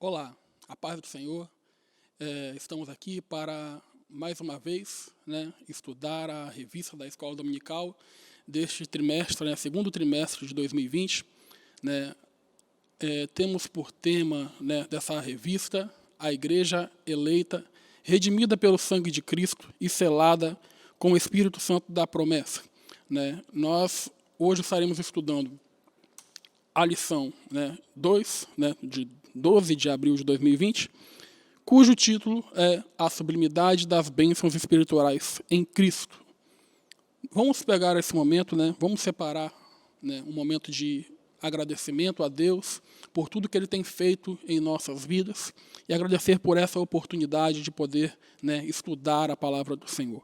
Olá, a paz do Senhor. Estamos aqui para, mais uma vez, estudar a revista da Escola Dominical deste trimestre, segundo trimestre de 2020. Temos por tema dessa revista a Igreja eleita, redimida pelo sangue de Cristo e selada com o Espírito Santo da promessa. Nós hoje estaremos estudando a lição 2, de 12 de abril de 2020, cujo título é A Sublimidade das Bênçãos Espirituais em Cristo. Vamos pegar esse momento, vamos separar um momento de agradecimento a Deus por tudo que Ele tem feito em nossas vidas e agradecer por essa oportunidade de poder estudar a palavra do Senhor.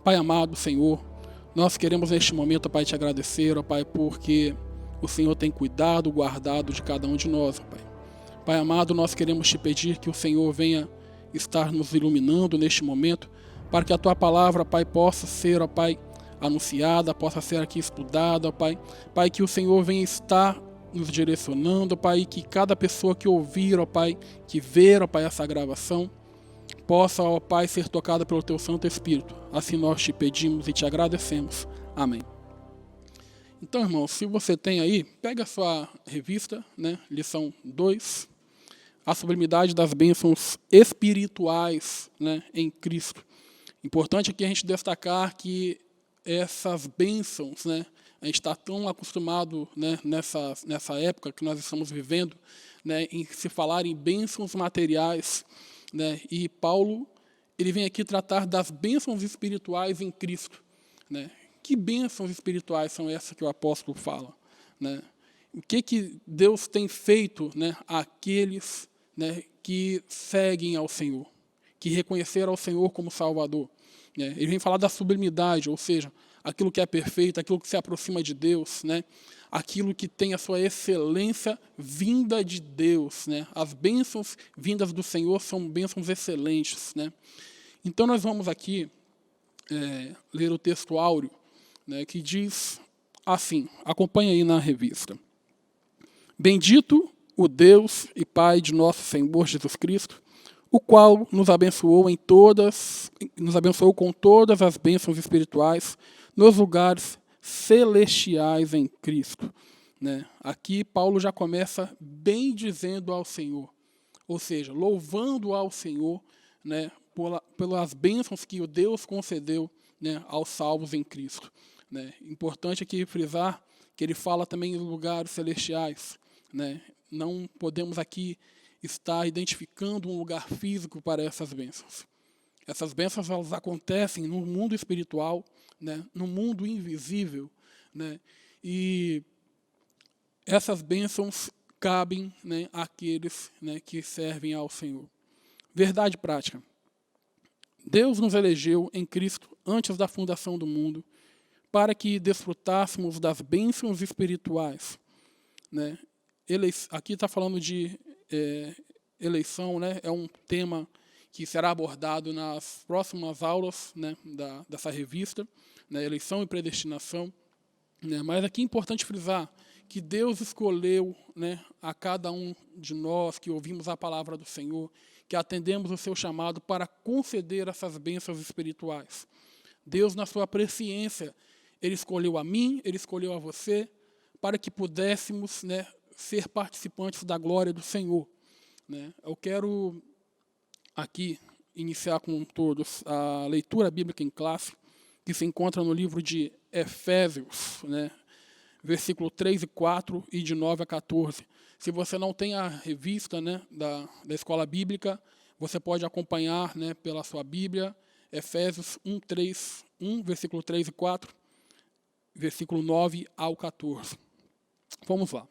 Pai amado, Senhor, nós queremos neste momento, Pai, te agradecer, ó Pai, porque o Senhor tem cuidado, guardado de cada um de nós, ó Pai. Pai amado, nós queremos te pedir que o Senhor venha estar nos iluminando neste momento, para que a Tua palavra, Pai, possa ser, ó Pai, anunciada, possa ser aqui estudada, ó Pai. Pai, que o Senhor venha estar nos direcionando, ó Pai, e que cada pessoa que ouvir, ó Pai, que ver, ó Pai, essa gravação, possa, ó Pai, ser tocada pelo Teu Santo Espírito. Assim nós te pedimos e te agradecemos. Amém. Então, irmão, se você tem aí, pega a sua revista, lição 2, a sublimidade das bênçãos espirituais em Cristo. Importante aqui a gente destacar que essas bênçãos, a gente está tão acostumado nessa época que nós estamos vivendo, em se falar em bênçãos materiais, e Paulo ele vem aqui tratar das bênçãos espirituais em Cristo. Que bênçãos espirituais são essas que o apóstolo fala? O que Deus tem feito àqueles que seguem ao Senhor, que reconheceram ao Senhor como Salvador? Ele vem falar da sublimidade, ou seja, aquilo que é perfeito, aquilo que se aproxima de Deus, aquilo que tem a sua excelência vinda de Deus. As bênçãos vindas do Senhor são bênçãos excelentes. Então nós vamos aqui ler o texto áureo, que diz assim, acompanha aí na revista. Bendito o Deus e Pai de nosso Senhor Jesus Cristo, o qual nos abençoou com todas as bênçãos espirituais nos lugares celestiais em Cristo. Aqui Paulo já começa bem dizendo ao Senhor, ou seja, louvando ao Senhor, pelas bênçãos que o Deus concedeu aos salvos em Cristo. Importante aqui frisar que ele fala também em lugares celestiais. Não podemos aqui estar identificando um lugar físico para essas bênçãos. Essas bênçãos elas acontecem no mundo espiritual, no mundo invisível, e essas bênçãos cabem àqueles que servem ao Senhor. Verdade prática. Deus nos elegeu em Cristo antes da fundação do mundo para que desfrutássemos das bênçãos espirituais. Aqui está falando de eleição, é um tema que será abordado nas próximas aulas dessa revista, eleição e predestinação. Mas aqui é importante frisar que Deus escolheu a cada um de nós que ouvimos a palavra do Senhor, que atendemos o seu chamado para conceder essas bênçãos espirituais. Deus, na sua presciência, Ele escolheu a mim, Ele escolheu a você, para que pudéssemos ser participantes da glória do Senhor. Eu quero aqui iniciar com todos a leitura bíblica em classe, que se encontra no livro de Efésios, versículo 3 e 4 e de 9 a 14. Se você não tem a revista da escola bíblica, você pode acompanhar pela sua Bíblia, Efésios 1, versículo 3 e 4, versículo 9 ao 14. Vamos lá.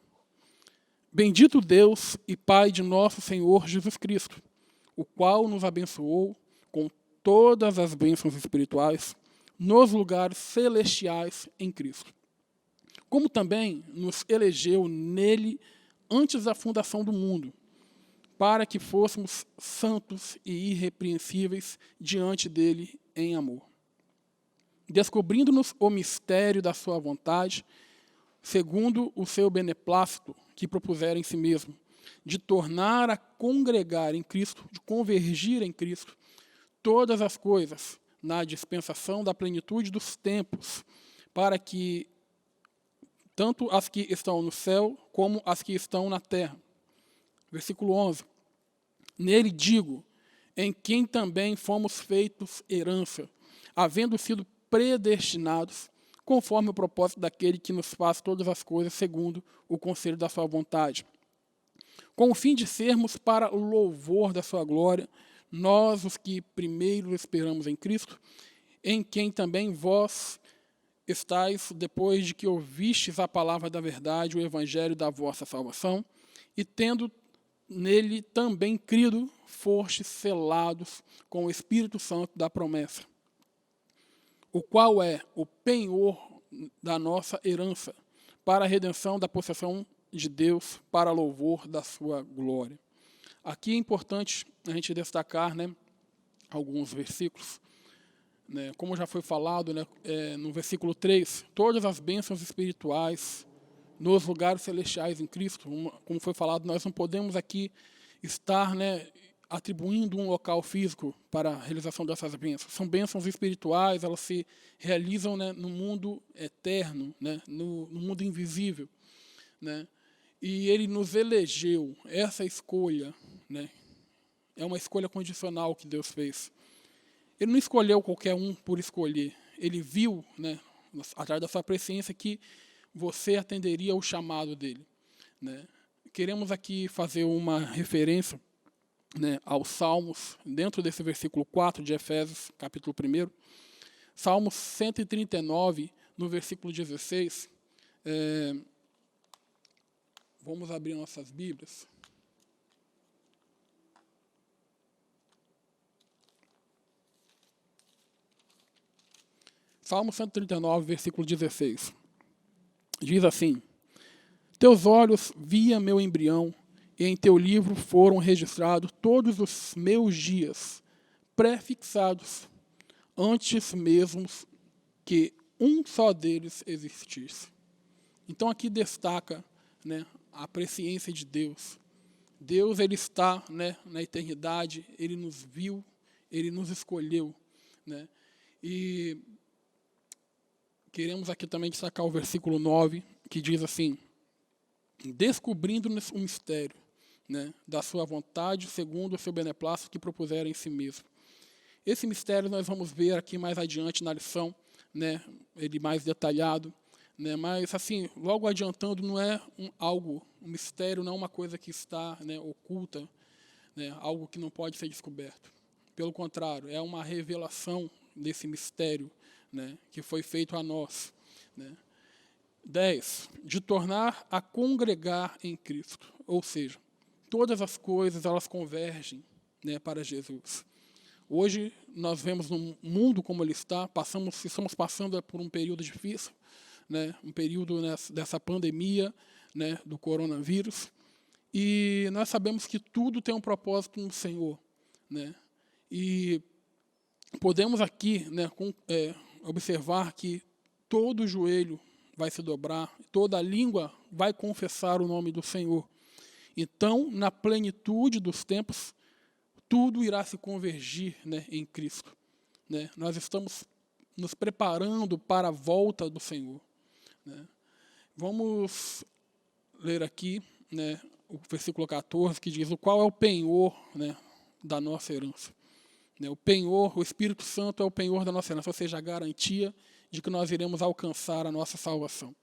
Bendito Deus e Pai de nosso Senhor Jesus Cristo, o qual nos abençoou com todas as bênçãos espirituais nos lugares celestiais em Cristo, como também nos elegeu nele antes da fundação do mundo, para que fôssemos santos e irrepreensíveis diante dele em amor, descobrindo-nos o mistério da sua vontade, segundo o seu beneplácito que propusera em si mesmo, de tornar a congregar em Cristo, de convergir em Cristo, todas as coisas na dispensação da plenitude dos tempos, para que tanto as que estão no céu como as que estão na terra. Versículo 11. Nele digo, em quem também fomos feitos herança, havendo sido predestinados, conforme o propósito daquele que nos faz todas as coisas segundo o conselho da sua vontade, com o fim de sermos para o louvor da sua glória, nós os que primeiro esperamos em Cristo, em quem também vós estáis, depois de que ouvistes a palavra da verdade, o evangelho da vossa salvação, e tendo nele também crido, fostes selados com o Espírito Santo da promessa, o qual é o penhor da nossa herança, para a redenção da possessão de Deus, para louvor da sua glória. Aqui é importante a gente destacar, alguns versículos. Como já foi falado, no versículo 3, todas as bênçãos espirituais nos lugares celestiais em Cristo, como foi falado, nós não podemos aqui estar atribuindo um local físico para a realização dessas bênçãos. São bênçãos espirituais, elas se realizam no mundo eterno, no mundo invisível. E ele nos elegeu, essa escolha, é uma escolha condicional que Deus fez. Ele não escolheu qualquer um por escolher. Ele viu, através da sua presciência, que você atenderia ao chamado dele. Queremos aqui fazer uma referência aos Salmos, dentro desse versículo 4 de Efésios, capítulo 1. Salmos 139, no versículo 16. Vamos abrir nossas Bíblias. Salmo 139, versículo 16. Diz assim: Teus olhos via meu embrião, e em teu livro foram registrados todos os meus dias, prefixados, antes mesmo que um só deles existisse. Então aqui destaca a presciência de Deus. Deus, ele está na eternidade, ele nos viu, ele nos escolheu. E queremos aqui também destacar o versículo 9, que diz assim: descobrindo-nos o mistério da sua vontade, segundo o seu beneplácito que propuseram em si mesmo. Esse mistério nós vamos ver aqui mais adiante na lição, ele mais detalhado, mas assim, logo adiantando, não é um mistério não é uma coisa que está oculta, algo que não pode ser descoberto. Pelo contrário, é uma revelação desse mistério que foi feito a nós. 10. De tornar a congregar em Cristo. Ou seja, todas as coisas elas convergem para Jesus. Hoje nós vemos no mundo como ele está, estamos passando por um período difícil, um período dessa pandemia, do coronavírus, e nós sabemos que tudo tem um propósito no Senhor. E podemos aqui observar que todo joelho vai se dobrar, toda língua vai confessar o nome do Senhor. Então, na plenitude dos tempos, tudo irá se convergir em Cristo. Nós estamos nos preparando para a volta do Senhor. Vamos ler aqui o versículo 14, que diz: o qual é o penhor da nossa herança. O penhor, o Espírito Santo é o penhor da nossa herança, ou seja, a garantia de que nós iremos alcançar a nossa salvação.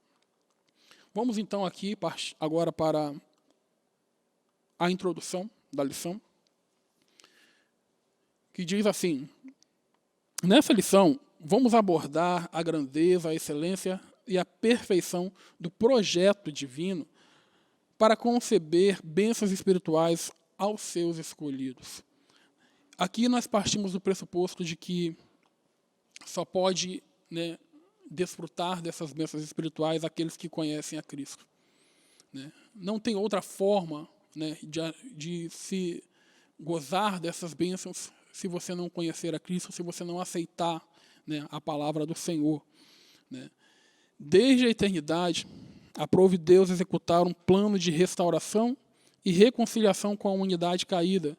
Vamos então aqui agora para a introdução da lição, que diz assim: nessa lição vamos abordar a grandeza, a excelência e a perfeição do projeto divino para conceber bênçãos espirituais aos seus escolhidos. Aqui nós partimos do pressuposto de que só pode desfrutar dessas bênçãos espirituais aqueles que conhecem a Cristo. Não tem outra forma de se gozar dessas bênçãos se você não conhecer a Cristo, se você não aceitar a palavra do Senhor. Desde a eternidade, aprove Deus executar um plano de restauração e reconciliação com a humanidade caída.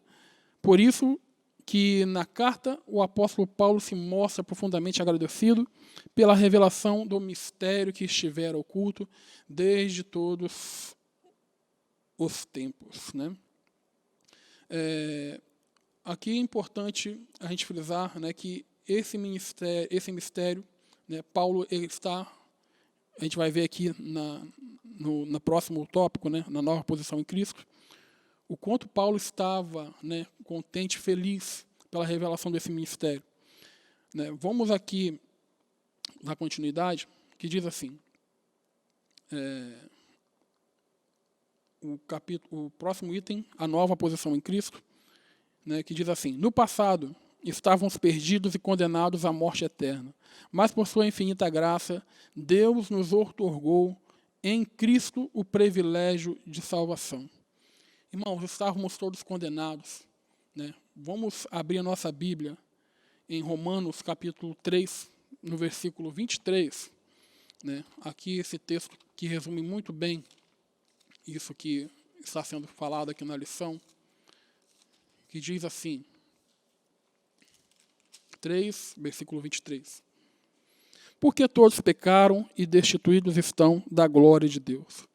Por isso que na carta o apóstolo Paulo se mostra profundamente agradecido pela revelação do mistério que estivera oculto desde todos os tempos, né? Aqui é importante a gente frisar, né, que esse mistério, né, Paulo ele está, a gente vai ver aqui no próximo tópico, né, na nova posição em Cristo, o quanto Paulo estava, né, contente, feliz pela revelação desse mistério. Né? Vamos aqui na continuidade, que diz assim, o próximo item, a nova posição em Cristo, né, que diz assim: no passado estávamos perdidos e condenados à morte eterna, mas por sua infinita graça, Deus nos outorgou em Cristo o privilégio de salvação. Irmãos, estávamos todos condenados, né? Vamos abrir a nossa Bíblia em Romanos capítulo 3, no versículo 23. Né? Aqui esse texto que resume muito bem isso que está sendo falado aqui na lição, que diz assim, 3, versículo 23. Porque todos pecaram e destituídos estão da glória de Deus.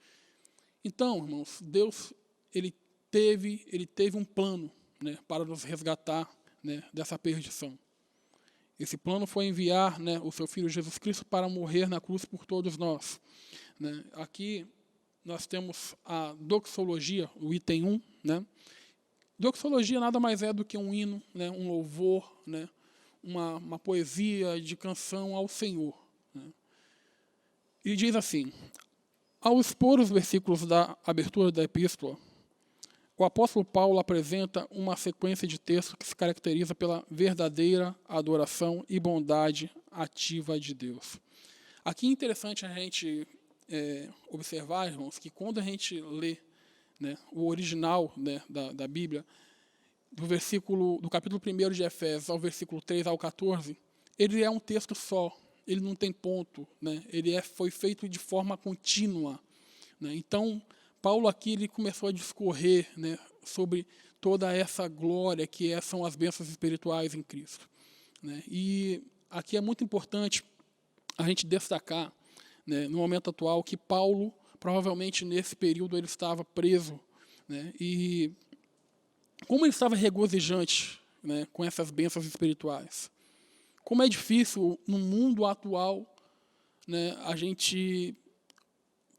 Então, irmãos, Deus ele teve um plano, né, para nos resgatar, né, dessa perdição. Esse plano foi enviar, né, o seu Filho Jesus Cristo para morrer na cruz por todos nós. Né? Aqui nós temos a doxologia, o item 1. Né? Doxologia nada mais é do que um hino, né, um louvor, né, uma poesia de canção ao Senhor. Né? E diz assim, ao expor os versículos da abertura da epístola, o apóstolo Paulo apresenta uma sequência de textos que se caracteriza pela verdadeira adoração e bondade ativa de Deus. Aqui é interessante a gente observar, irmãos, que quando a gente lê, né, o original, né, da Bíblia, do capítulo 1 de Efésios ao versículo 3 ao 14, ele é um texto só, ele não tem ponto, né, ele foi feito de forma contínua. Né, então, Paulo aqui ele começou a discorrer, né, sobre toda essa glória que são as bênçãos espirituais em Cristo. Né? E aqui é muito importante a gente destacar, né, no momento atual, que Paulo, provavelmente nesse período, ele estava preso. Né? E como ele estava regozijante, né, com essas bênçãos espirituais. Como é difícil, no mundo atual, né, a gente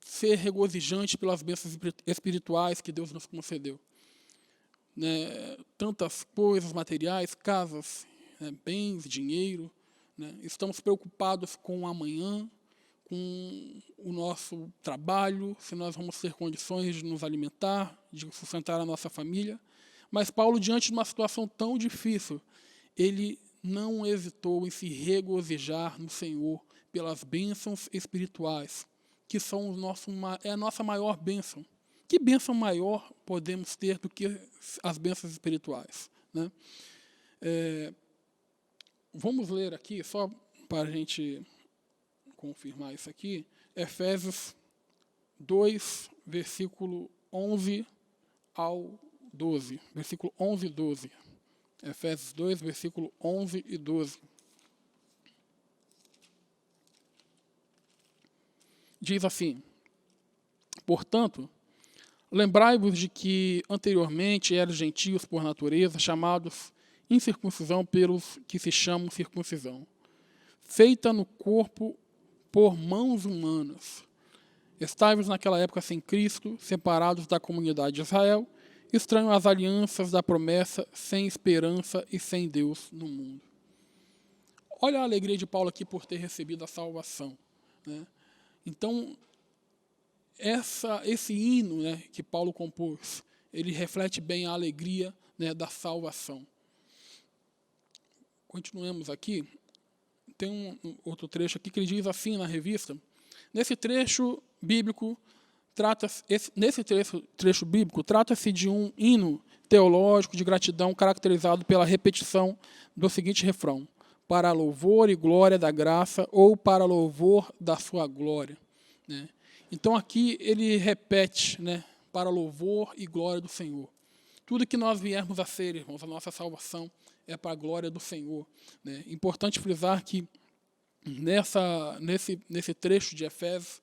ser regozijante pelas bênçãos espirituais que Deus nos concedeu. Né, tantas coisas materiais, casas, né, bens, dinheiro. Né, estamos preocupados com o amanhã, com o nosso trabalho, se nós vamos ter condições de nos alimentar, de sustentar a nossa família. Mas Paulo, diante de uma situação tão difícil, ele não hesitou em se regozijar no Senhor pelas bênçãos espirituais, que são é a nossa maior bênção. Que bênção maior podemos ter do que as bênçãos espirituais? Né? Vamos ler aqui, só para a gente confirmar isso aqui, Efésios 2, versículo 11 ao 12. Versículo 11 e 12. Efésios 2, versículo 11 e 12. Diz assim, portanto, lembrai-vos de que anteriormente eram gentios por natureza, chamados incircuncisão pelos que se chamam circuncisão, feita no corpo por mãos humanas. Estáveis naquela época sem Cristo, separados da comunidade de Israel, estranhos às alianças da promessa, sem esperança e sem Deus no mundo. Olha a alegria de Paulo aqui por ter recebido a salvação. Né? Então, esse hino, né, que Paulo compôs, ele reflete bem a alegria, né, da salvação. Continuemos aqui. Tem um outro trecho aqui que ele diz assim na revista. Nesse trecho bíblico, trata-se de um hino teológico de gratidão caracterizado pela repetição do seguinte refrão: para louvor e glória da graça, ou para louvor da sua glória. Né? Então aqui ele repete, né, para louvor e glória do Senhor. Tudo que nós viermos a ser, irmãos, a nossa salvação é para a glória do Senhor. Né? Importante frisar que nesse trecho de Efésios,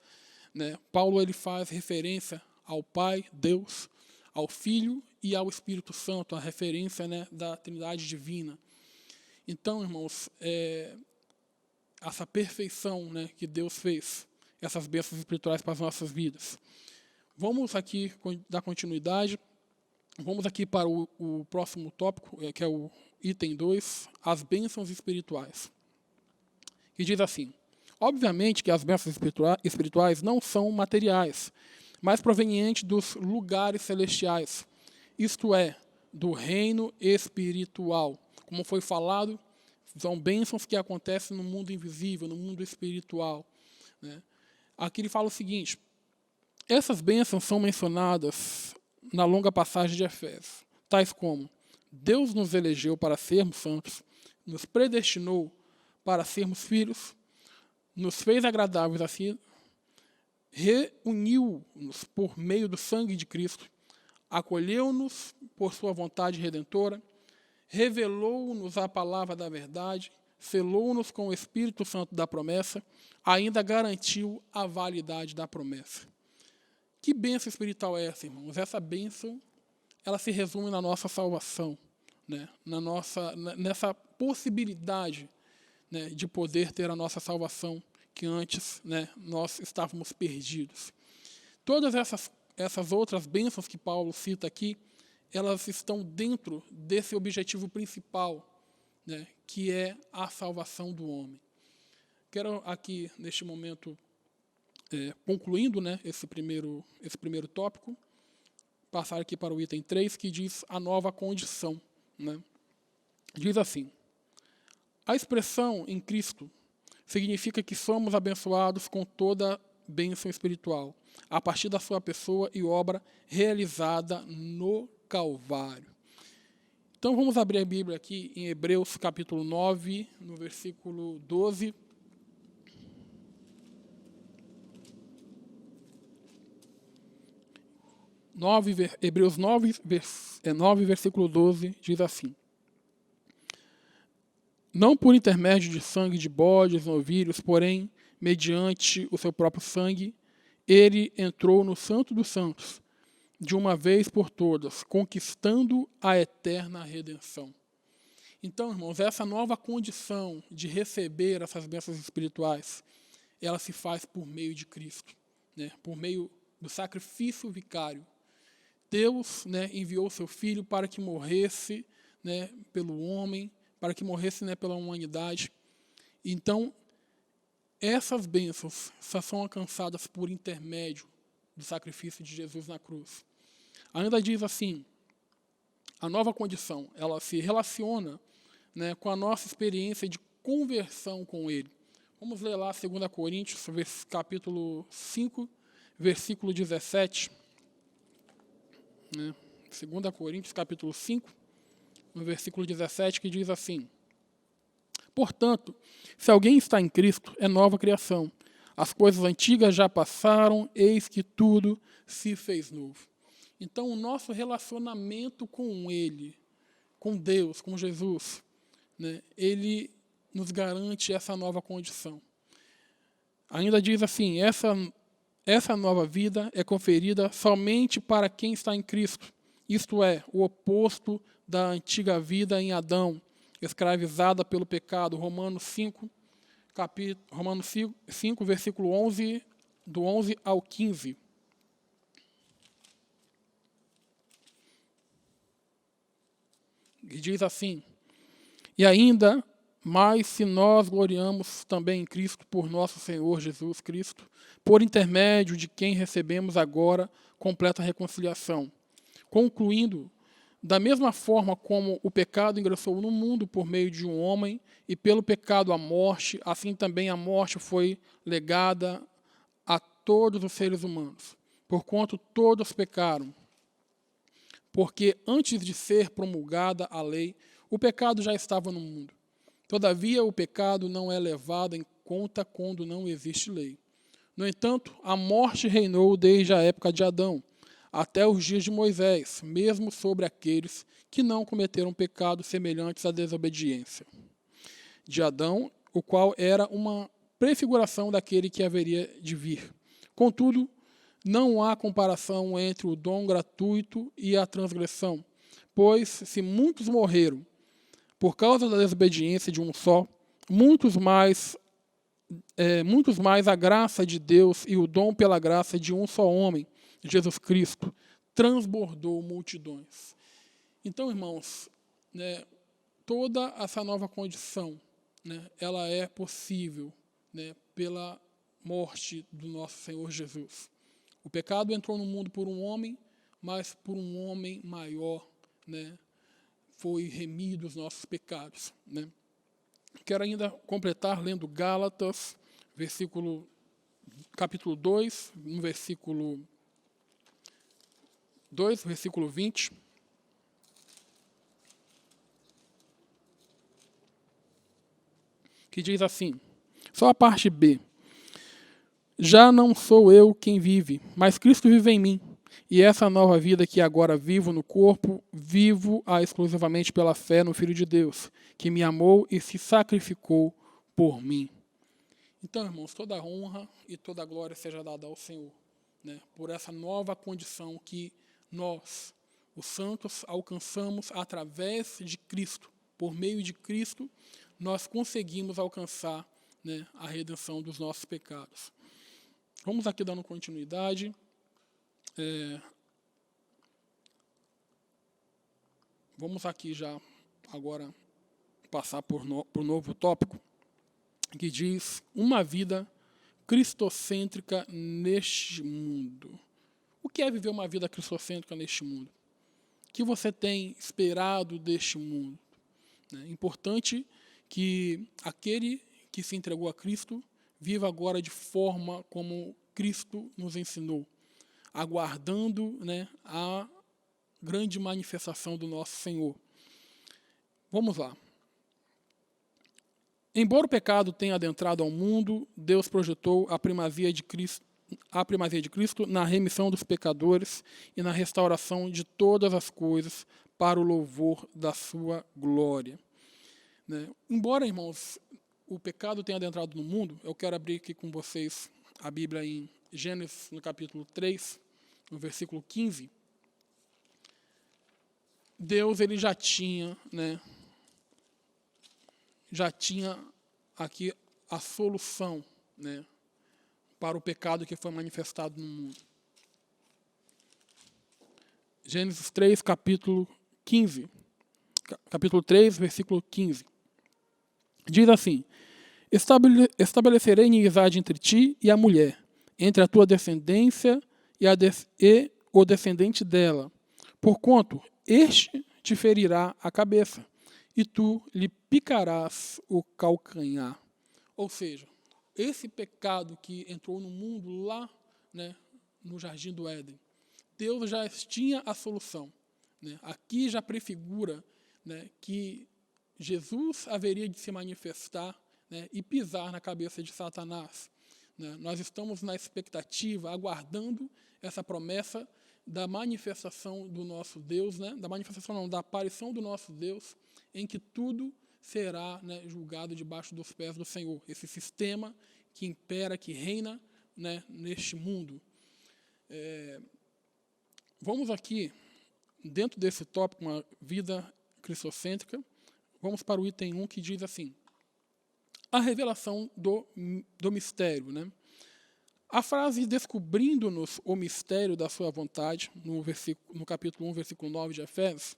né, Paulo ele faz referência ao Pai, Deus, ao Filho e ao Espírito Santo, a referência, né, da Trindade Divina. Então, irmãos, essa perfeição, né, que Deus fez, essas bênçãos espirituais para as nossas vidas. Vamos aqui dar continuidade. Vamos aqui para o próximo tópico, que é o item 2, as bênçãos espirituais. Que diz assim: obviamente que as bênçãos espirituais não são materiais, mas provenientes dos lugares celestiais, isto é, do reino espiritual. Como foi falado, são bênçãos que acontecem no mundo invisível, no mundo espiritual. Né? Aqui ele fala o seguinte: essas bênçãos são mencionadas na longa passagem de Efésios, tais como: Deus nos elegeu para sermos santos, nos predestinou para sermos filhos, nos fez agradáveis a si, reuniu-nos por meio do sangue de Cristo, acolheu-nos por sua vontade redentora, revelou-nos a palavra da verdade, selou-nos com o Espírito Santo da promessa, ainda garantiu a validade da promessa. Que bênção espiritual é essa, irmãos? Essa bênção, ela se resume na nossa salvação, né? Nessa possibilidade, né, de poder ter a nossa salvação, que antes, né, nós estávamos perdidos. Todas essas outras bênçãos que Paulo cita aqui, elas estão dentro desse objetivo principal, né, que é a salvação do homem. Quero aqui, neste momento, concluindo, né, esse primeiro tópico, passar aqui para o item 3, que diz a nova condição. Né? Diz assim: a expressão em Cristo significa que somos abençoados com toda bênção espiritual, a partir da sua pessoa e obra realizada no Calvário. Então vamos abrir a Bíblia aqui em Hebreus capítulo 9, no versículo 12. Hebreus 9, versículo 12, diz assim: não por intermédio de sangue de bodes, novilhos, porém, mediante o seu próprio sangue, ele entrou no Santo dos Santos, de uma vez por todas, conquistando a eterna redenção. Então, irmãos, essa nova condição de receber essas bênçãos espirituais, ela se faz por meio de Cristo, né? Por meio do sacrifício vicário. Deus, né, enviou seu Filho para que morresse, né, pelo homem, para que morresse, né, pela humanidade. Então, essas bênçãos só são alcançadas por intermédio do sacrifício de Jesus na cruz. Ainda diz assim: a nova condição, ela se relaciona, né, com a nossa experiência de conversão com Ele. Vamos ler lá 2 Coríntios, capítulo 5, versículo 17. Né? 2 Coríntios, capítulo 5, no versículo 17, que diz assim: portanto, se alguém está em Cristo, é nova criação. As coisas antigas já passaram, eis que tudo se fez novo. Então, o nosso relacionamento com Ele, com Deus, com Jesus, né, Ele nos garante essa nova condição. Ainda diz assim: essa nova vida é conferida somente para quem está em Cristo, isto é, o oposto da antiga vida em Adão, escravizada pelo pecado. Romanos 5, versículo 11, do 11 ao 15. E diz assim: e ainda mais se nós gloriamos também em Cristo por nosso Senhor Jesus Cristo, por intermédio de quem recebemos agora completa reconciliação, concluindo: da mesma forma como o pecado ingressou no mundo por meio de um homem, e pelo pecado a morte, assim também a morte foi legada a todos os seres humanos, porquanto todos pecaram. Porque antes de ser promulgada a lei, o pecado já estava no mundo. Todavia, o pecado não é levado em conta quando não existe lei. No entanto, a morte reinou desde a época de Adão, até os dias de Moisés, mesmo sobre aqueles que não cometeram pecados semelhantes à desobediência de Adão, o qual era uma prefiguração daquele que haveria de vir. Contudo, não há comparação entre o dom gratuito e a transgressão, pois se muitos morreram por causa da desobediência de um só, muitos mais a graça de Deus e o dom pela graça de um só homem, Jesus Cristo, transbordou multidões. Então, irmãos, né, toda essa nova condição, né, ela é possível, né, pela morte do nosso Senhor Jesus. O pecado entrou no mundo por um homem, mas por um homem maior, né, foi remido os nossos pecados, né. Quero ainda completar lendo Gálatas, capítulo 2, no versículo 2, versículo 20. Que diz assim, só a parte B. Já não sou eu quem vive, mas Cristo vive em mim. E essa nova vida que agora vivo no corpo, vivo-a exclusivamente pela fé no Filho de Deus, que me amou e se sacrificou por mim. Então, irmãos, toda a honra e toda a glória seja dada ao Senhor, né, por essa nova condição que nós, os santos, alcançamos através de Cristo. Por meio de Cristo, nós conseguimos alcançar, né, a redenção dos nossos pecados. Vamos aqui dando continuidade. Vamos aqui já agora passar por novo tópico, que diz uma vida cristocêntrica neste mundo. O que é viver uma vida cristocêntrica neste mundo? O que você tem esperado deste mundo? É importante que aquele que se entregou a Cristo viva agora de forma como Cristo nos ensinou, aguardando, né, a grande manifestação do nosso Senhor. Vamos lá. Embora o pecado tenha adentrado ao mundo, Deus projetou a primazia de Cristo na remissão dos pecadores e na restauração de todas as coisas para o louvor da sua glória. Né? Embora, irmãos, o pecado tenha adentrado no mundo, eu quero abrir aqui com vocês a Bíblia em Gênesis, no capítulo 3, no versículo 15. Deus ele já tinha aqui a solução, né, para o pecado que foi manifestado no mundo. Gênesis 3, capítulo 15. Capítulo 3, versículo 15. Diz assim, estabelecerei inimizade entre ti e a mulher, entre a tua descendência e o descendente dela, porquanto este te ferirá a cabeça, e tu lhe picarás o calcanhar. Ou seja, esse pecado que entrou no mundo lá, né, no Jardim do Éden, Deus já tinha a solução. Né? Aqui já prefigura, né, que Jesus haveria de se manifestar, né, e pisar na cabeça de Satanás. Né? Nós estamos na expectativa, aguardando essa promessa da manifestação do nosso Deus, né? Da aparição do nosso Deus, em que tudo será, né, julgado debaixo dos pés do Senhor. Esse sistema que impera, que reina, né, neste mundo. Vamos aqui, dentro desse tópico, uma vida cristocêntrica, vamos para o item 1, que diz assim, a revelação do mistério. Né? A frase descobrindo-nos o mistério da sua vontade, no capítulo 1, versículo 9 de Efésios,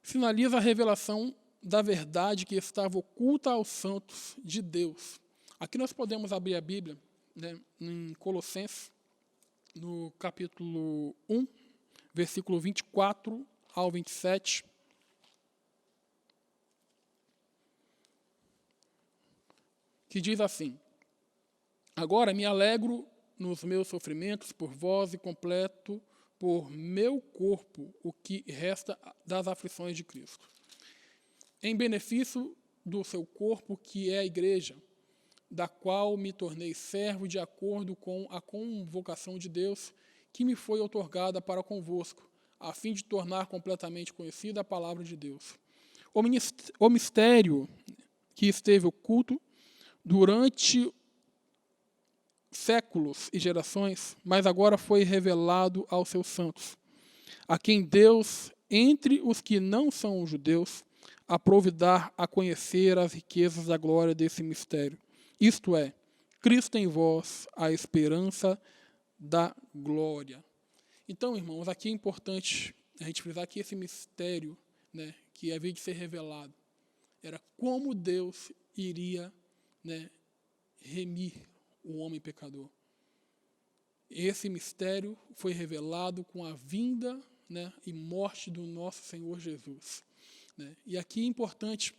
sinaliza a revelação da verdade que estava oculta aos santos de Deus. Aqui nós podemos abrir a Bíblia, né, em Colossenses, no capítulo 1, versículo 24 ao 27. Que diz assim, agora me alegro nos meus sofrimentos por vós e completo por meu corpo o que resta das aflições de Cristo, em benefício do seu corpo, que é a igreja, da qual me tornei servo de acordo com a convocação de Deus, que me foi outorgada para convosco, a fim de tornar completamente conhecida a palavra de Deus. O mistério que esteve oculto durante séculos e gerações, mas agora foi revelado aos seus santos, a quem Deus, entre os que não são judeus, aprove dar a conhecer as riquezas da glória desse mistério. Isto é, Cristo em vós, a esperança da glória. Então, irmãos, aqui é importante a gente frisar que esse mistério, né, que havia de ser revelado, era como Deus iria, né, remir o homem pecador. Esse mistério foi revelado com a vinda, né, e morte do nosso Senhor Jesus. Né? E aqui é importante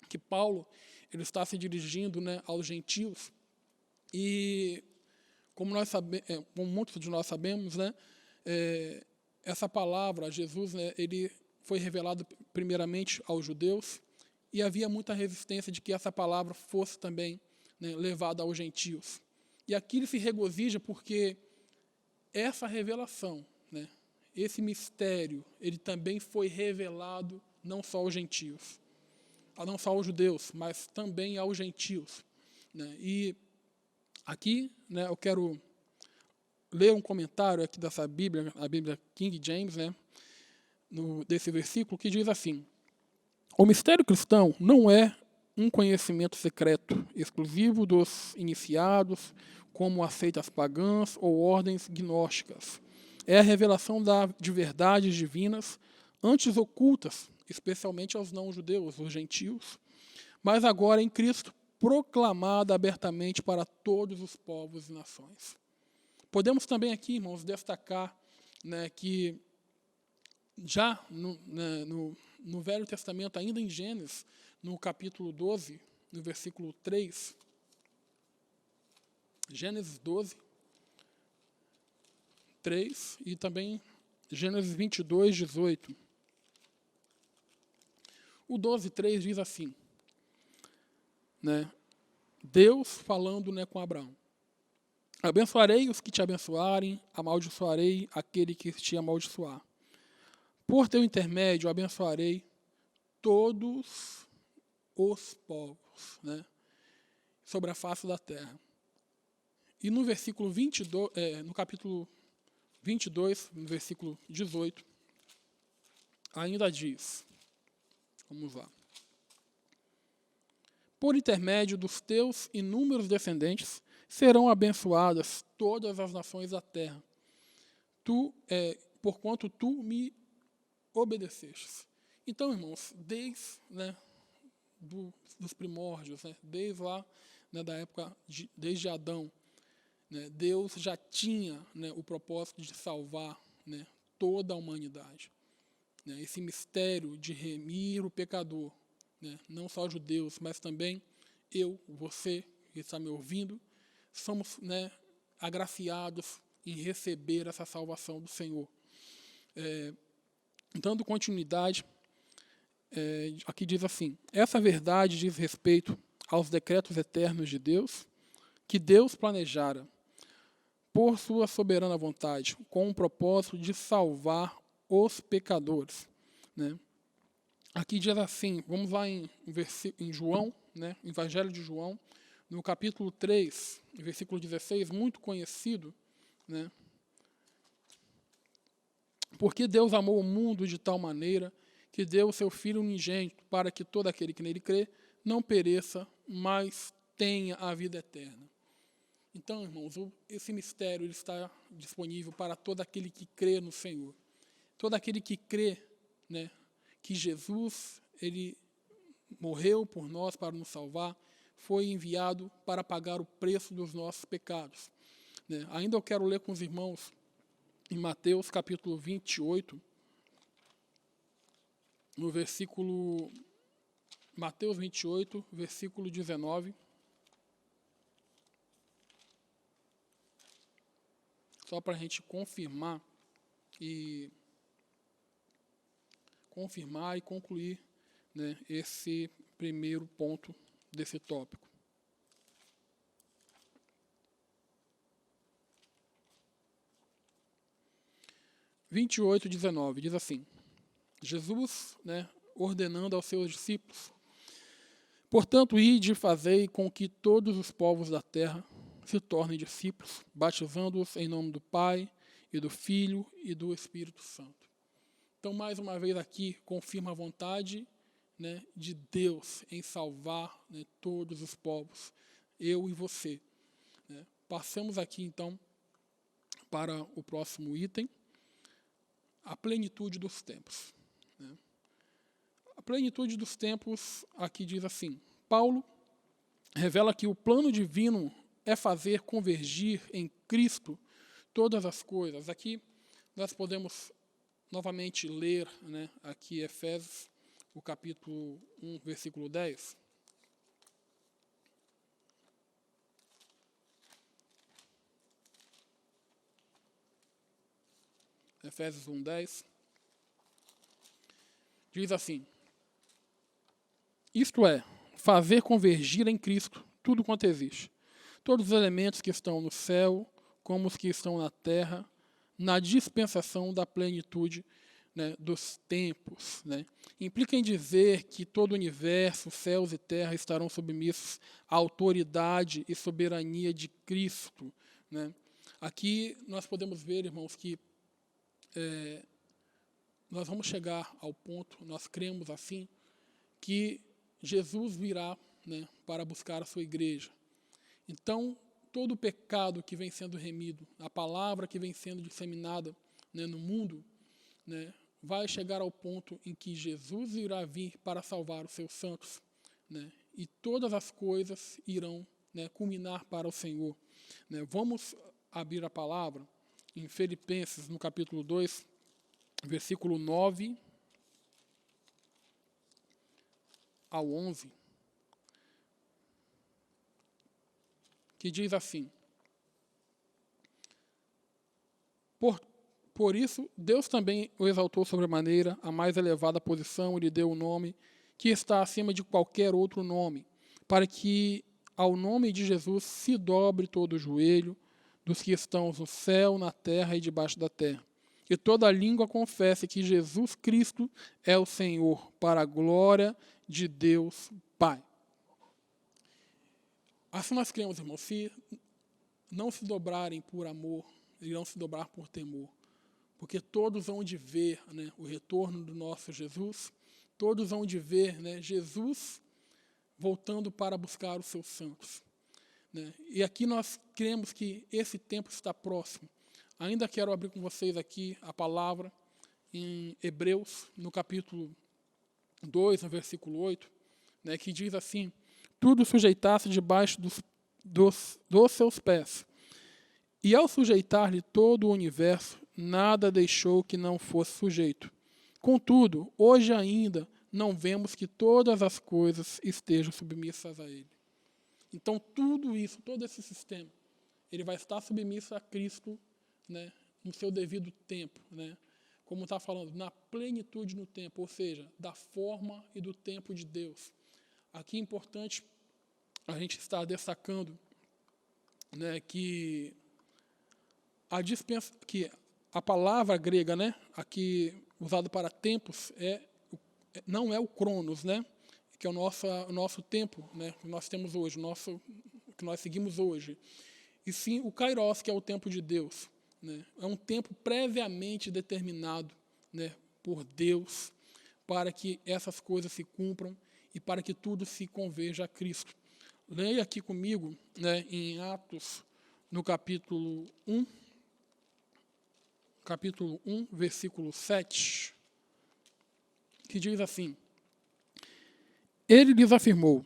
que Paulo ele está se dirigindo, né, aos gentios e, como muitos de nós sabemos, né, essa palavra, Jesus, né, ele foi revelado primeiramente aos judeus e havia muita resistência de que essa palavra fosse também, né, levada aos gentios. E aqui ele se regozija porque essa revelação, né, esse mistério, ele também foi revelado não só aos gentios, não só aos judeus, mas também aos gentios. Né? E aqui, né, eu quero ler um comentário aqui dessa Bíblia, a Bíblia King James, né, desse versículo, que diz assim: o mistério cristão não é um conhecimento secreto, exclusivo dos iniciados, como as seitas pagãs ou ordens gnósticas. É a revelação de verdades divinas, antes ocultas, especialmente aos não-judeus, os gentios, mas agora em Cristo, proclamada abertamente para todos os povos e nações. Podemos também aqui, irmãos, destacar, né, que já no Velho Testamento, ainda em Gênesis, no capítulo 12, no versículo 3, Gênesis 12, 3 e também Gênesis 22, 18. O 12, 3 diz assim, né, Deus falando, né, com Abraão: abençoarei os que te abençoarem, amaldiçoarei aquele que te amaldiçoar. Por teu intermédio abençoarei todos os povos, né, sobre a face da terra. E no versículo 22, no capítulo 22, no versículo 18, ainda diz, vamos lá: por intermédio dos teus inúmeros descendentes serão abençoadas todas as nações da terra, porquanto tu me obedecestes. Então, irmãos, desde, né, dos primórdios, né, desde lá, né, da época, desde Adão, né, Deus já tinha, né, o propósito de salvar, né, toda a humanidade. Né, esse mistério de remir o pecador, né, não só judeus, mas também eu, você, que está me ouvindo, somos, né, agraciados em receber essa salvação do Senhor. Dando continuidade, aqui diz assim: essa verdade diz respeito aos decretos eternos de Deus, que Deus planejara, por sua soberana vontade, com o propósito de salvar os pecadores. Né? Aqui diz assim, vamos lá em João, né, Evangelho de João, no capítulo 3, versículo 16, muito conhecido, né? Porque Deus amou o mundo de tal maneira que deu o seu Filho unigênito para que todo aquele que nele crê não pereça, mas tenha a vida eterna. Então, irmãos, esse mistério ele está disponível para todo aquele que crê no Senhor. Todo aquele que crê, né, que Jesus ele morreu por nós para nos salvar, foi enviado para pagar o preço dos nossos pecados. Né? Ainda eu quero ler com os irmãos em Mateus capítulo 28, no versículo... Mateus 28, versículo 19. Só para a gente confirmar e concluir, né, esse primeiro ponto desse tópico. 28, 19, diz assim, Jesus, né, ordenando aos seus discípulos, portanto, ide e fazei com que todos os povos da terra se tornem discípulos, batizando-os em nome do Pai, e do Filho, e do Espírito Santo. Então, mais uma vez aqui, confirma a vontade, né, de Deus em salvar, né, todos os povos, eu e você. Né. Passamos aqui, então, para o próximo item, a plenitude dos tempos. Né. A plenitude dos tempos, aqui diz assim, Paulo revela que o plano divino é fazer convergir em Cristo todas as coisas. Aqui nós podemos novamente ler, né, aqui Efésios, o capítulo 1, versículo 10. Efésios 1, 10. Diz assim, isto é, fazer convergir em Cristo tudo quanto existe. Todos os elementos que estão no céu, como os que estão na terra, na dispensação da plenitude, né, dos tempos. Né. Implica em dizer que todo o universo, céus e terra, estarão submissos à autoridade e soberania de Cristo. Né. Aqui nós podemos ver, irmãos, que nós vamos chegar ao ponto, nós cremos assim, que Jesus virá, né, para buscar a sua igreja. Então, todo o pecado que vem sendo remido, a palavra que vem sendo disseminada, né, no mundo, né, vai chegar ao ponto em que Jesus irá vir para salvar os seus santos. Né, e todas as coisas irão, né, culminar para o Senhor. Né. Vamos abrir a palavra em Filipenses, no capítulo 2, versículo 9 ao 11, que diz assim, por isso, Deus também o exaltou sobremaneira, a mais elevada posição, e lhe deu o nome que está acima de qualquer outro nome, para que ao nome de Jesus se dobre todo o joelho dos que estão no céu, na terra e debaixo da terra. E toda língua confesse que Jesus Cristo é o Senhor, para a glória de Deus Pai. Assim nós cremos, irmãos, se não se dobrarem por amor, irão se dobrar por temor. Porque todos vão de ver, né, o retorno do nosso Jesus, todos vão de ver, né, Jesus voltando para buscar os seus santos. Né. E aqui nós cremos que esse tempo está próximo. Ainda quero abrir com vocês aqui a palavra em Hebreus, no capítulo 2, no versículo 8, né, que diz assim, tudo sujeitasse debaixo dos seus pés. E ao sujeitar-lhe todo o universo, nada deixou que não fosse sujeito. Contudo, hoje ainda não vemos que todas as coisas estejam submissas a ele. Então, tudo isso, todo esse sistema, ele vai estar submisso a Cristo, né, no seu devido tempo, né, como está falando, na plenitude no tempo, ou seja, da forma e do tempo de Deus. Aqui é importante a gente estar destacando, né, que a palavra grega, né, aqui usada para tempos, não é o cronos, né, que é o nosso tempo, né, que nós temos hoje, que nós seguimos hoje, e sim o kairos, que é o tempo de Deus. Né, é um tempo previamente determinado, né, por Deus, para que essas coisas se cumpram e para que tudo se converja a Cristo. Leia aqui comigo, né, em Atos, no capítulo 1, versículo 7, que diz assim, ele lhes afirmou,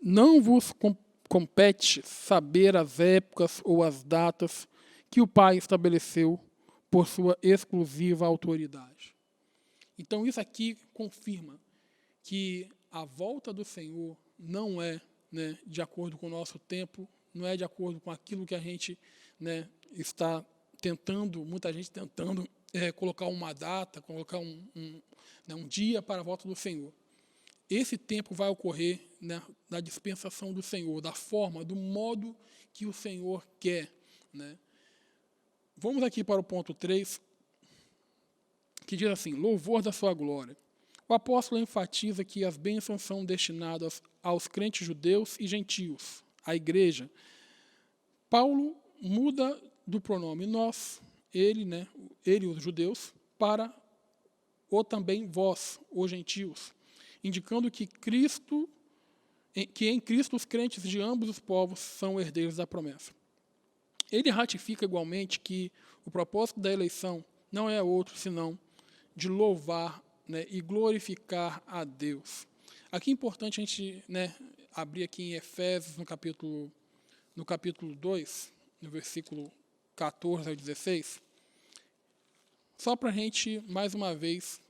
não vos compete saber as épocas ou as datas que o Pai estabeleceu por sua exclusiva autoridade. Então isso aqui confirma que a volta do Senhor não é, né, de acordo com o nosso tempo, não é de acordo com aquilo que a gente, né, está tentando, muita gente tentando colocar uma data, colocar um dia para a volta do Senhor. Esse tempo vai ocorrer, né, na dispensação do Senhor, da forma, do modo que o Senhor quer. Né. Vamos aqui para o ponto 3, que diz assim, louvor da sua glória. O apóstolo enfatiza que as bênçãos são destinadas aos crentes judeus e gentios, à igreja. Paulo muda do pronome nós, ele, ele os judeus, para o também vós, os gentios, indicando que em Cristo os crentes de ambos os povos são herdeiros da promessa. Ele ratifica igualmente que o propósito da eleição não é outro senão de louvar e glorificar a Deus. Aqui é importante a gente abrir aqui em Efésios, no capítulo 2, no versículo 14 ao 16, só para a gente, mais uma vez,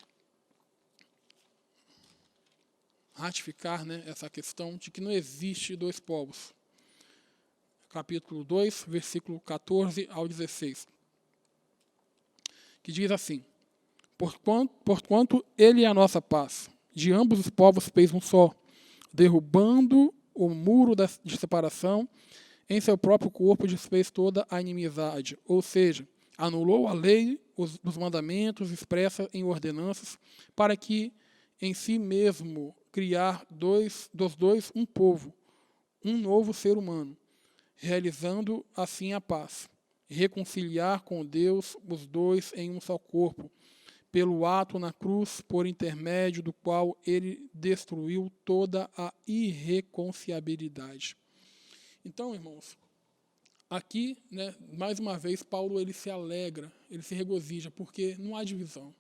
ratificar essa questão de que não existe dois povos. Capítulo 2, versículo 14 ao 16, que diz assim, Porquanto ele é a nossa paz, de ambos os povos fez um só, derrubando o muro de separação, em seu próprio corpo desfez toda a inimizade, ou seja, anulou a lei dos mandamentos expressa em ordenanças, para que em si mesmo criar dos dois um povo, um novo ser humano, realizando assim a paz, reconciliar com Deus os dois em um só corpo, pelo ato na cruz, por intermédio do qual ele destruiu toda a irreconciliabilidade. Então, irmãos, aqui, mais uma vez, Paulo ele se alegra, ele se regozija, porque não há divisão.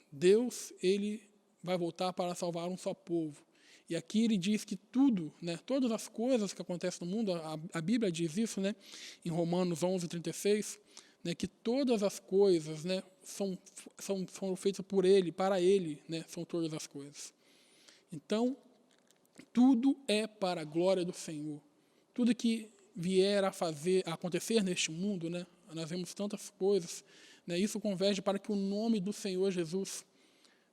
Deus ele vai voltar para salvar um só povo. E aqui ele diz que tudo, todas as coisas que acontecem no mundo, a Bíblia diz isso, em Romanos 11:36, que todas as coisas são feitas por Ele, para Ele, são todas as coisas. Então, tudo é para a glória do Senhor. Tudo que vier a acontecer neste mundo, nós vemos tantas coisas, isso converge para que o nome do Senhor Jesus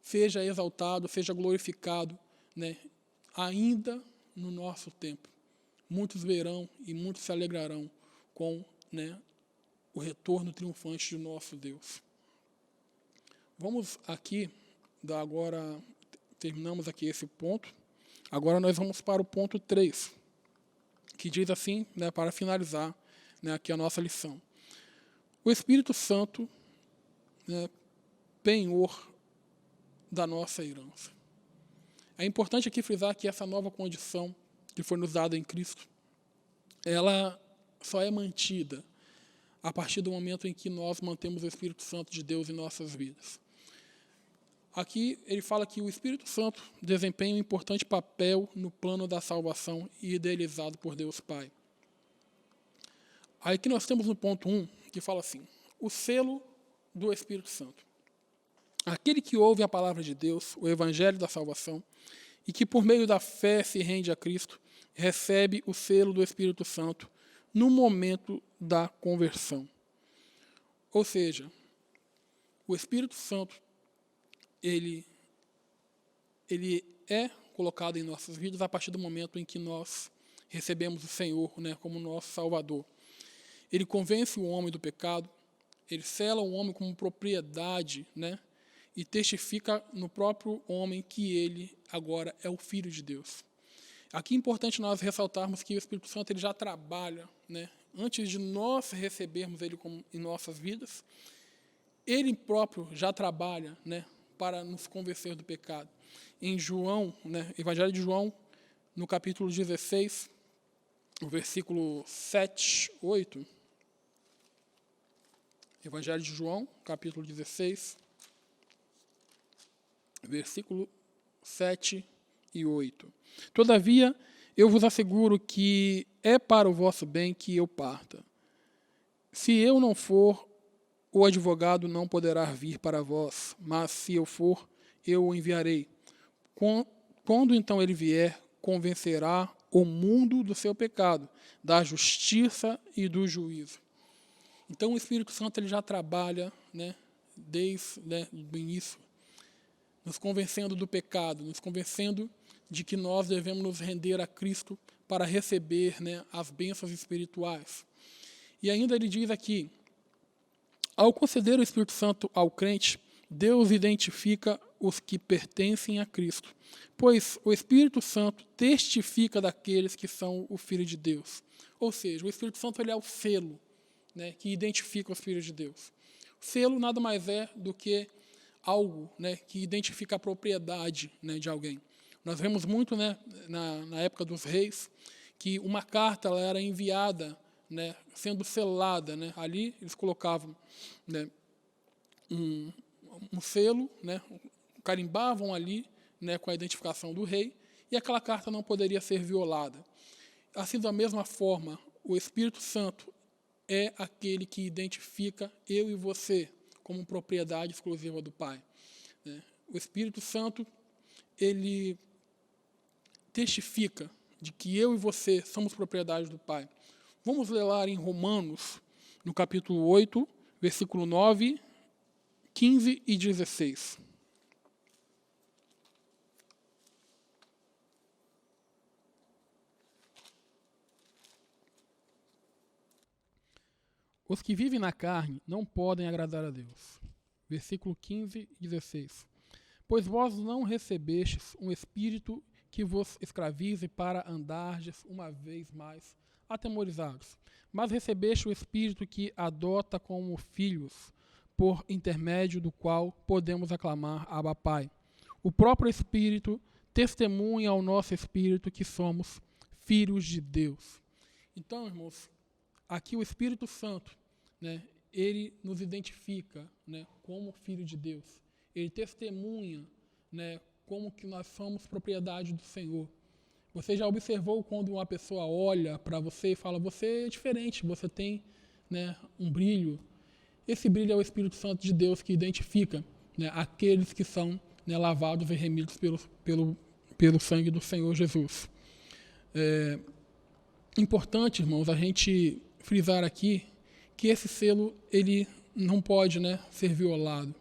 seja exaltado, seja glorificado, ainda no nosso tempo. Muitos verão e muitos se alegrarão com o retorno triunfante de nosso Deus. Vamos aqui, agora terminamos aqui esse ponto, agora nós vamos para o ponto 3, que diz assim, para finalizar aqui a nossa lição. O Espírito Santo, penhor da nossa herança. É importante aqui frisar que essa nova condição que foi nos dada em Cristo, ela só é mantida a partir do momento em que nós mantemos o Espírito Santo de Deus em nossas vidas. Aqui ele fala que o Espírito Santo desempenha um importante papel no plano da salvação idealizado por Deus Pai. Aí que nós temos no ponto 1, que fala assim, o selo do Espírito Santo. Aquele que ouve a palavra de Deus, o Evangelho da salvação, e que por meio da fé se rende a Cristo, recebe o selo do Espírito Santo no momento da conversão. Ou seja, o Espírito Santo, ele é colocado em nossas vidas a partir do momento em que nós recebemos o Senhor como nosso Salvador. Ele convence o homem do pecado, ele sela o homem como propriedade, e testifica no próprio homem que ele agora é o Filho de Deus. Aqui é importante nós ressaltarmos que o Espírito Santo ele já trabalha, antes de nós recebermos ele em nossas vidas, ele próprio já trabalha, para nos convencer do pecado. Em João, Evangelho de João, no capítulo 16, o versículo 7, 8, Evangelho de João, capítulo 16, versículo 7 e 8. Todavia, eu vos asseguro que é para o vosso bem que eu parta. Se eu não for, o advogado não poderá vir para vós, mas se eu for, eu o enviarei. Quando então ele vier, convencerá o mundo do seu pecado, da justiça e do juízo. Então o Espírito Santo ele já trabalha, desde o início, nos convencendo do pecado, nos convencendo de que nós devemos nos render a Cristo para receber as bênçãos espirituais. E ainda ele diz aqui, ao conceder o Espírito Santo ao crente, Deus identifica os que pertencem a Cristo, pois o Espírito Santo testifica daqueles que são o Filho de Deus. Ou seja, o Espírito Santo ele é o selo, né, que identifica os filhos de Deus. O selo nada mais é do que algo, né, que identifica a propriedade, né, de alguém. Nós vemos muito, né, na época dos reis, que uma carta ela era enviada, né, sendo selada. Né, ali eles colocavam, né, um selo, né, carimbavam ali, né, com a identificação do rei, e aquela carta não poderia ser violada. Assim, da mesma forma, o Espírito Santo é aquele que identifica eu e você como propriedade exclusiva do Pai. Né? O Espírito Santo, ele testifica de que eu e você somos propriedade do Pai. Vamos ler lá em Romanos, no capítulo 8, versículo 9, 15 e 16. Os que vivem na carne não podem agradar a Deus. Versículo 15 e 16. Pois vós não recebestes um espírito que vos escravize para andardes uma vez mais atemorizados, mas recebeste o espírito que adota como filhos, por intermédio do qual podemos aclamar Abba Pai. O próprio Espírito testemunha ao nosso espírito que somos filhos de Deus. Então, irmãos, aqui o Espírito Santo, né, ele nos identifica, né, como filho de Deus. Ele testemunha, né, como que nós somos propriedade do Senhor. Você já observou quando uma pessoa olha para você e fala, você é diferente, você tem, né, um brilho. Esse brilho é o Espírito Santo de Deus que identifica, né, aqueles que são, né, lavados e remidos pelo sangue do Senhor Jesus. É importante, irmãos, a gente frisar aqui que esse selo ele não pode, né, ser violado.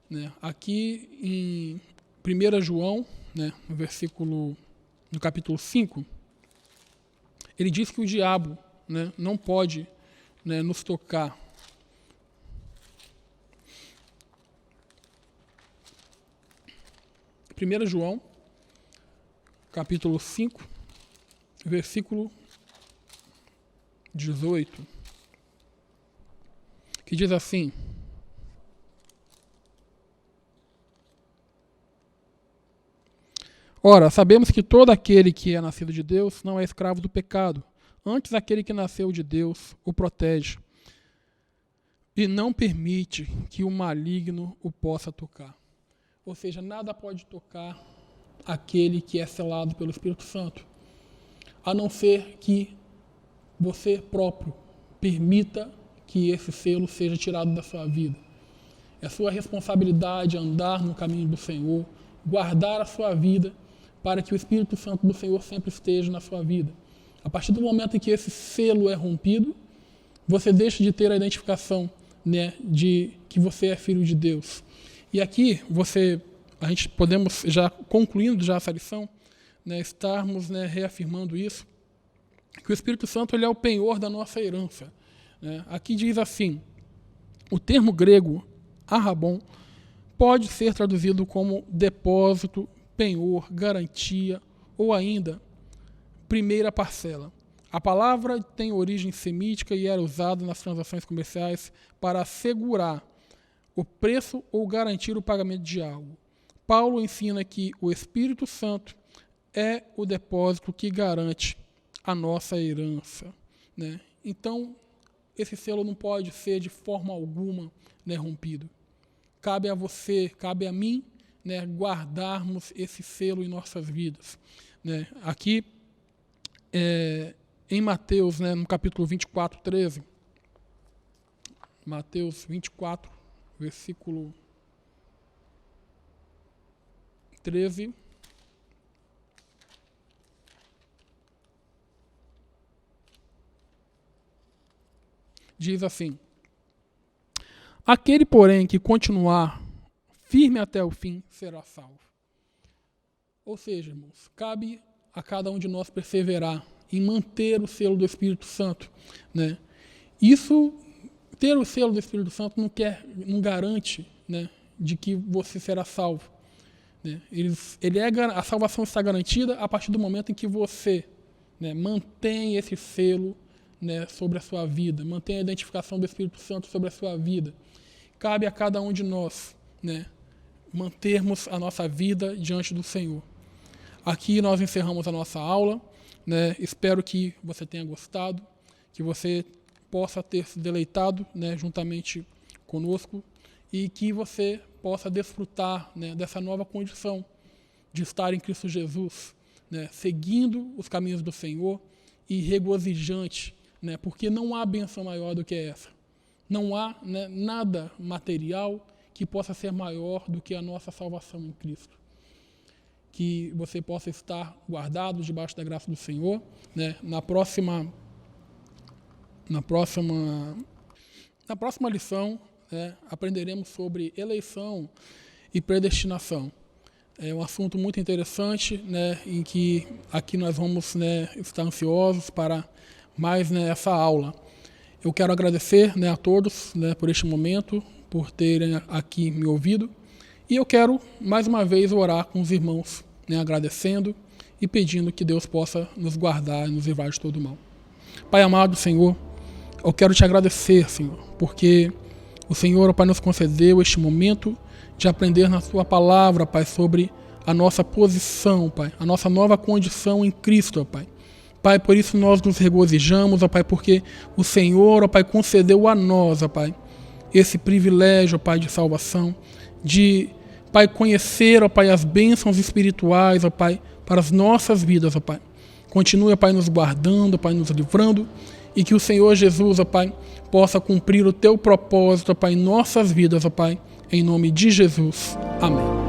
Né? Aqui em 1 João, né, no capítulo 5, ele diz que o diabo, né, não pode, né, nos tocar. Primeira João, capítulo 5, versículo 18, que diz assim: Ora, sabemos que todo aquele que é nascido de Deus não é escravo do pecado. Antes, aquele que nasceu de Deus o protege e não permite que o maligno o possa tocar. Ou seja, nada pode tocar aquele que é selado pelo Espírito Santo, a não ser que você próprio permita que esse selo seja tirado da sua vida. É sua responsabilidade andar no caminho do Senhor, guardar a sua vida para que o Espírito Santo do Senhor sempre esteja na sua vida. A partir do momento em que esse selo é rompido, você deixa de ter a identificação, né, de que você é filho de Deus. E aqui a gente podemos, já concluindo já essa lição, né, estarmos, né, reafirmando isso, que o Espírito Santo ele é o penhor da nossa herança. Né? Aqui diz assim, o termo grego arrabon pode ser traduzido como depósito, penhor, garantia ou ainda primeira parcela. A palavra tem origem semítica e era usada nas transações comerciais para assegurar o preço ou garantir o pagamento de algo. Paulo ensina que o Espírito Santo é o depósito que garante a nossa herança. Né? Então, esse selo não pode ser de forma alguma, né, rompido. Cabe a você, cabe a mim, né, guardarmos esse selo em nossas vidas. Né? Aqui, em Mateus, né, no capítulo 24, 13, Mateus 24, versículo 13, diz assim: aquele, porém, que continuar firme até o fim, será salvo. Ou seja, irmãos, cabe a cada um de nós perseverar em manter o selo do Espírito Santo. Né? Isso, ter o selo do Espírito Santo não garante, né, de que você será salvo. Né? A salvação está garantida a partir do momento em que você, né, mantém esse selo, né, sobre a sua vida, mantém a identificação do Espírito Santo sobre a sua vida. Cabe a cada um de nós, né, mantermos a nossa vida diante do Senhor. Aqui nós encerramos a nossa aula, né? Espero que você tenha gostado, que você possa ter se deleitado, né, juntamente conosco, e que você possa desfrutar, né, dessa nova condição de estar em Cristo Jesus, né, seguindo os caminhos do Senhor e regozijante, né, porque não há bênção maior do que essa. Não há, né, nada material que possa ser maior do que a nossa salvação em Cristo. Que você possa estar guardado debaixo da graça do Senhor, né? Na próxima lição, né, aprenderemos sobre eleição e predestinação. É um assunto muito interessante, né, em que aqui nós vamos, né, estar ansiosos para mais, né, essa aula. Eu quero agradecer, né, a todos, né, por este momento, por terem aqui me ouvido. E eu quero, mais uma vez, orar com os irmãos, né, agradecendo e pedindo que Deus possa nos guardar e nos livrar de todo mal. Pai amado, Senhor, eu quero te agradecer, Senhor, porque o Senhor, ó Pai, nos concedeu este momento de aprender na Sua palavra, Pai, sobre a nossa posição, Pai, a nossa nova condição em Cristo, ó Pai. Pai, por isso nós nos regozijamos, ó Pai, porque o Senhor, ó Pai, concedeu a nós, ó Pai, esse privilégio, ó Pai, de salvação, de, Pai, conhecer, ó Pai, as bênçãos espirituais, ó Pai, para as nossas vidas, ó Pai. Continue, ó Pai, nos guardando, ó Pai, nos livrando, e que o Senhor Jesus, ó Pai, possa cumprir o Teu propósito, ó Pai, em nossas vidas, ó Pai, em nome de Jesus. Amém.